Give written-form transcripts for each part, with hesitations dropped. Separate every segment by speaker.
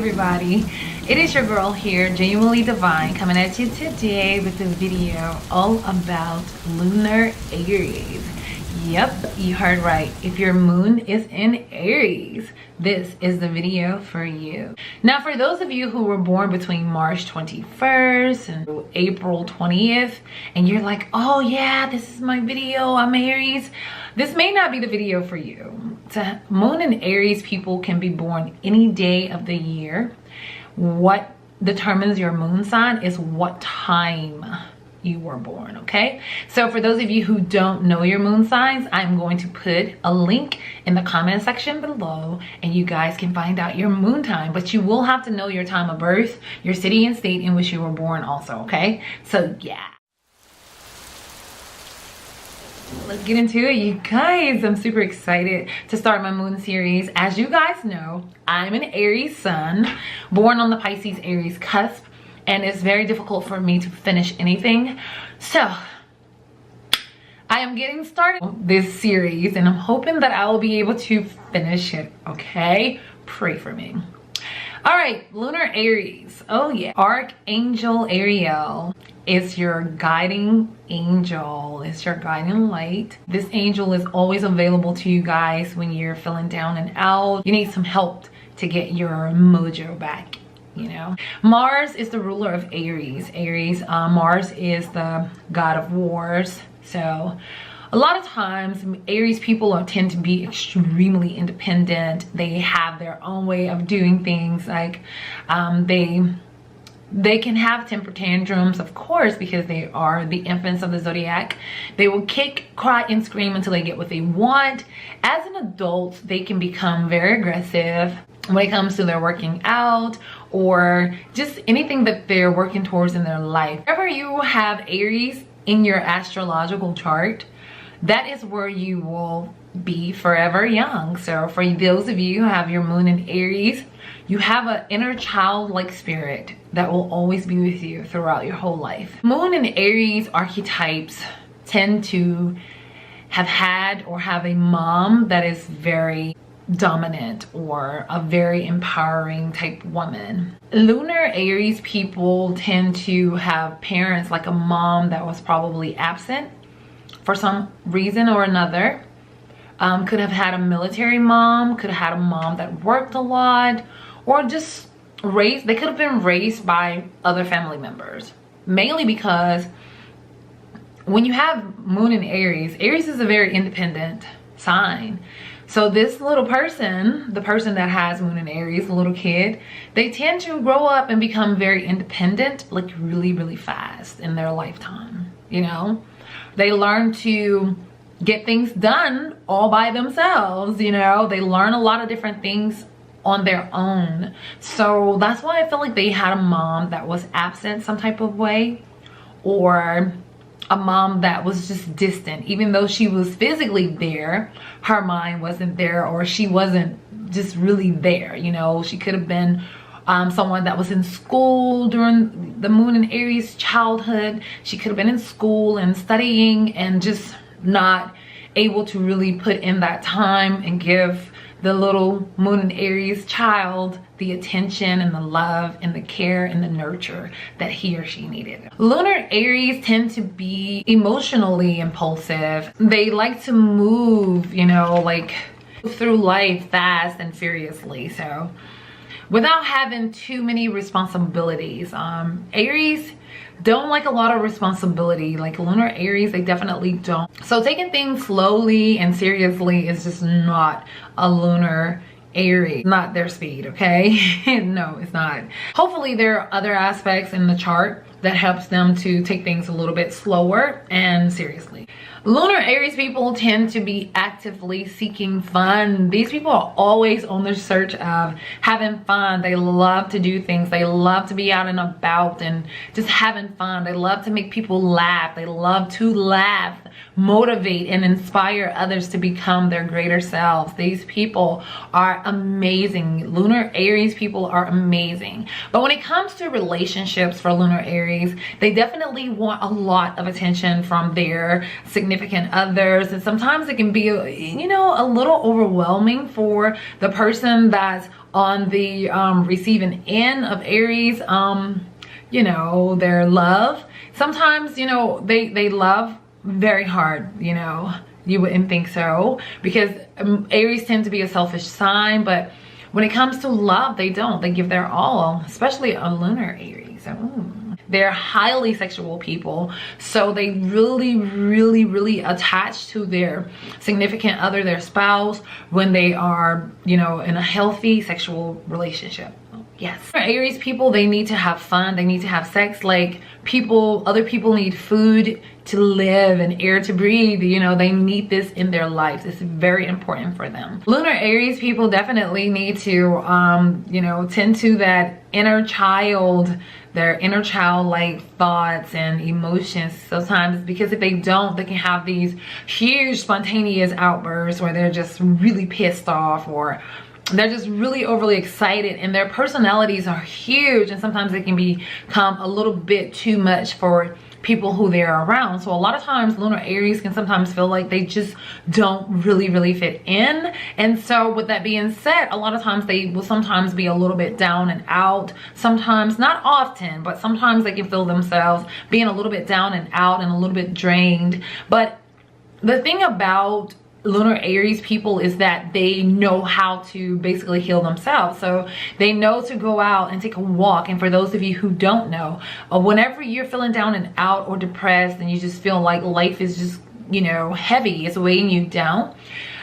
Speaker 1: everybody, it is your girl here, Genuinely Divine, coming at you today with a video all about lunar Aries. Yep, you heard right. If your moon is in Aries, this is the video for you. Now, for those of you who were born between March 21st and April 20th, and you're like, oh yeah, this is my video, I'm Aries, this may not be the video for you. So, moon and Aries people can be born any day of the year. What determines your moon sign is what time you were born, okay? So for those of you who don't know your moon signs, I'm going to put a link in the comment section below and you guys can find out your moon time, but you will have to know your time of birth, your city and state in which you were born also, okay? So yeah. Let's get into it, you guys. I'm super excited to start my moon series. As you guys know, I'm an Aries sun, born on the Pisces Aries cusp, and it's very difficult for me to finish anything. So I am getting started on this series and I'm hoping that I will be able to finish it, okay? Pray for me. All right, lunar Aries. Oh yeah, Archangel Ariel is your guiding angel. It's your guiding light. This angel is always available to you guys when you're feeling down and out. You need some help to get your mojo back, you know. Mars is the ruler of Aries. Mars is the god of wars. So a lot of times Aries people tend to be extremely independent. They have their own way of doing things. Like they can have temper tantrums, of course, because they are the infants of the zodiac. They will kick, cry, and scream until they get what they want. As an adult, they can become very aggressive when it comes to their working out or just anything that they're working towards in their life. Whenever you have Aries in your astrological chart, that is where you will be forever young. So for those of you who have your moon in Aries, you have an inner childlike spirit that will always be with you throughout your whole life. Moon and Aries archetypes tend to have had or have a mom that is very dominant or a very empowering type woman. Lunar Aries people tend to have parents like a mom that was probably absent for some reason or another. Could have had a military mom, could have had a mom that worked a lot, or just raised, they could have been raised by other family members. Mainly because when you have moon in Aries, Aries is a very independent sign. So this little person, the person that has moon in Aries, the little kid, they tend to grow up and become very independent, like really, really fast in their lifetime, you know? They learn to get things done all by themselves, you know? They learn a lot of different things on their own. So that's why I feel like they had a mom that was absent some type of way, or a mom that was just distant. Even though she was physically there, her mind wasn't there, or she wasn't just really there, you know? She could have been someone that was in school during the moon in Aries childhood. She could have been in school and studying and just not able to really put in that time and give the little moon in Aries child the attention and the love and the care and the nurture that he or she needed. Lunar Aries tend to be emotionally impulsive. They like to move, you know, like through life fast and furiously. So without having too many responsibilities. Aries don't like a lot of responsibility. Like lunar Aries, they definitely don't. So taking things slowly and seriously is just not a lunar Aries, not their speed, okay? No, it's not. Hopefully there are other aspects in the chart that helps them to take things a little bit slower and seriously. Lunar Aries people tend to be actively seeking fun. These people are always on the search of having fun. They love to do things. They love to be out and about and just having fun. They love to make people laugh. They love to laugh, motivate, and inspire others to become their greater selves. These people are amazing. Lunar Aries people are amazing. But when it comes to relationships for Lunar Aries, Aries, they definitely want a lot of attention from their significant others, and sometimes it can be, you know, a little overwhelming for the person that's on the receiving end of Aries, you know, their love. Sometimes, you know, they love very hard, you know. You wouldn't think so, because Aries tend to be a selfish sign, but when it comes to love, they don't. They give their all, especially a lunar Aries. They're highly sexual people, so they really attach to their significant other, their spouse, when they are, you know, in a healthy sexual relationship. Yes. Aries people, they need to have fun, they need to have sex. Like other people need food to live and air to breathe, you know. They need this in their lives. It's very important for them. Lunar Aries people definitely need to you know, tend to that inner child, their inner child-like thoughts and emotions sometimes, because if they don't, they can have these huge spontaneous outbursts where they're just really pissed off, or they're just really overly excited, and their personalities are huge, and sometimes they can become a little bit too much for people who they're around. So a lot of times lunar Aries can sometimes feel like they just don't really fit in. And so with that being said, a lot of times they will sometimes be a little bit down and out. Sometimes, not often, but sometimes they can feel themselves being a little bit down and out and a little bit drained. But the thing about lunar Aries people is that they know how to basically heal themselves. So they know to go out and take a walk. And for those of you who don't know, whenever you're feeling down and out or depressed and you just feel like life is just, you know, heavy, it's weighing you down,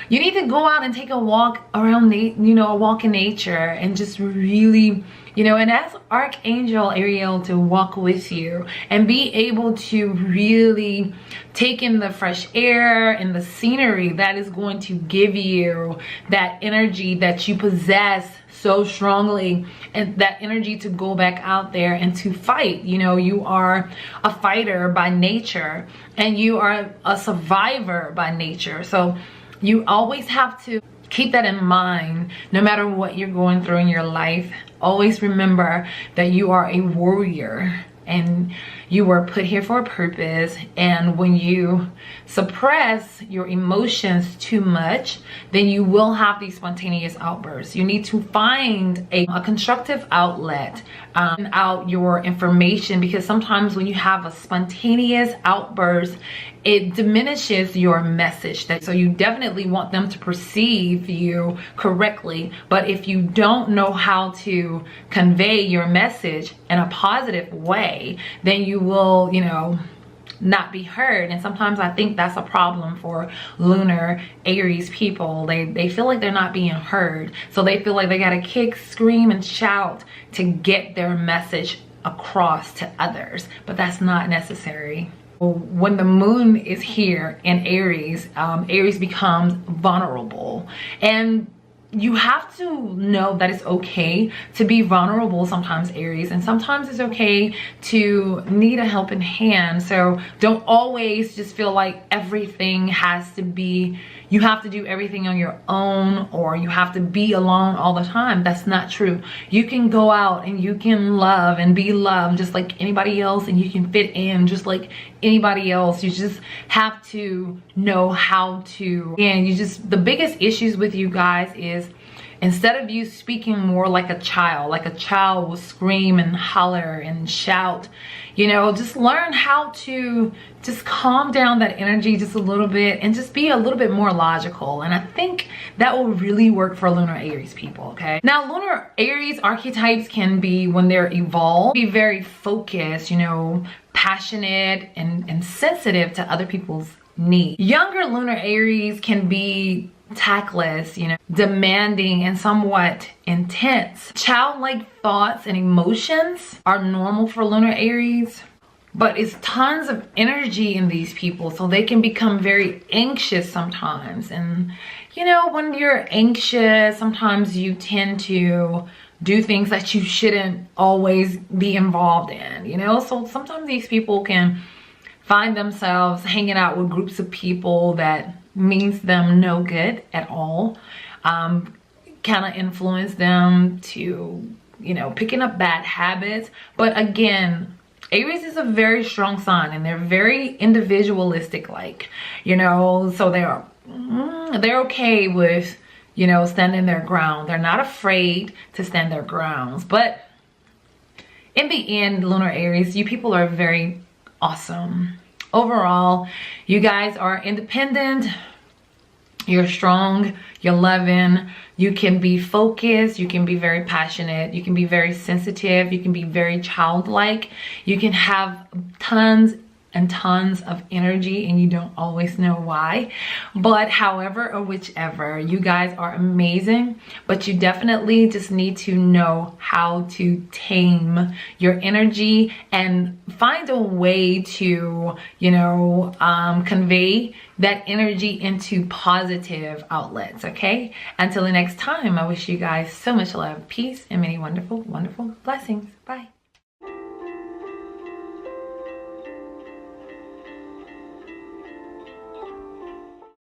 Speaker 1: you need to go out and take a walk around, you know, a walk in nature, and just really, you know, and ask Archangel Ariel to walk with you and be able to really take in the fresh air and the scenery that is going to give you that energy that you possess so strongly, and that energy to go back out there and to fight. You know, you are a fighter by nature, and you are a survivor by nature. So you always have to keep that in mind. No matter what you're going through in your life, always remember that you are a warrior and you were put here for a purpose. And when you suppress your emotions too much, then you will have these spontaneous outbursts. You need to find a constructive outlet out your information, because sometimes when you have a spontaneous outburst, it diminishes your message. So you definitely want them to perceive you correctly, but if you don't know how to convey your message in a positive way, then you will, you know, not be heard. And sometimes I think that's a problem for lunar Aries people. They feel like they're not being heard, so they feel like they gotta kick, scream, and shout to get their message across to others, but that's not necessary. When the moon is here in Aries, Aries becomes vulnerable, and you have to know that it's okay to be vulnerable sometimes, Aries, and sometimes it's okay to need a helping hand. So don't always just feel like everything has to be, you have to do everything on your own, or you have to be alone all the time. That's not true. You can go out and you can love and be loved just like anybody else, and you can fit in just like anybody else. You just have to know how to. And the biggest issues with you guys is, instead of you speaking more like a child will scream and holler and shout, you know, just learn how to just calm down that energy just a little bit and just be a little bit more logical. And I think that will really work for lunar Aries people, okay? Now, lunar Aries archetypes can be, when they're evolved, be very focused, you know, passionate and sensitive to other people's needs. Younger lunar Aries can be tactless, you know, demanding and somewhat intense. Childlike thoughts and emotions are normal for lunar Aries, but it's tons of energy in these people, so they can become very anxious sometimes. And you know, when you're anxious, sometimes you tend to do things that you shouldn't always be involved in, you know. So sometimes these people can find themselves hanging out with groups of people that means them no good at all, kind of influence them to, you know, picking up bad habits. But again, Aries is a very strong sign, and they're very individualistic, like, you know, so they're okay with, you know, standing their ground. They're not afraid to stand their grounds. But in the end, lunar Aries, you people are very awesome. Overall, you guys are independent. You're strong, you're loving, you can be focused, you can be very passionate, you can be very sensitive, you can be very childlike, you can have tons and tons of energy and you don't always know why. But however or whichever, you guys are amazing, but you definitely just need to know how to tame your energy and find a way to, you know, convey that energy into positive outlets. Okay, until the next time, I wish you guys so much love, peace, and many wonderful, wonderful blessings. Bye.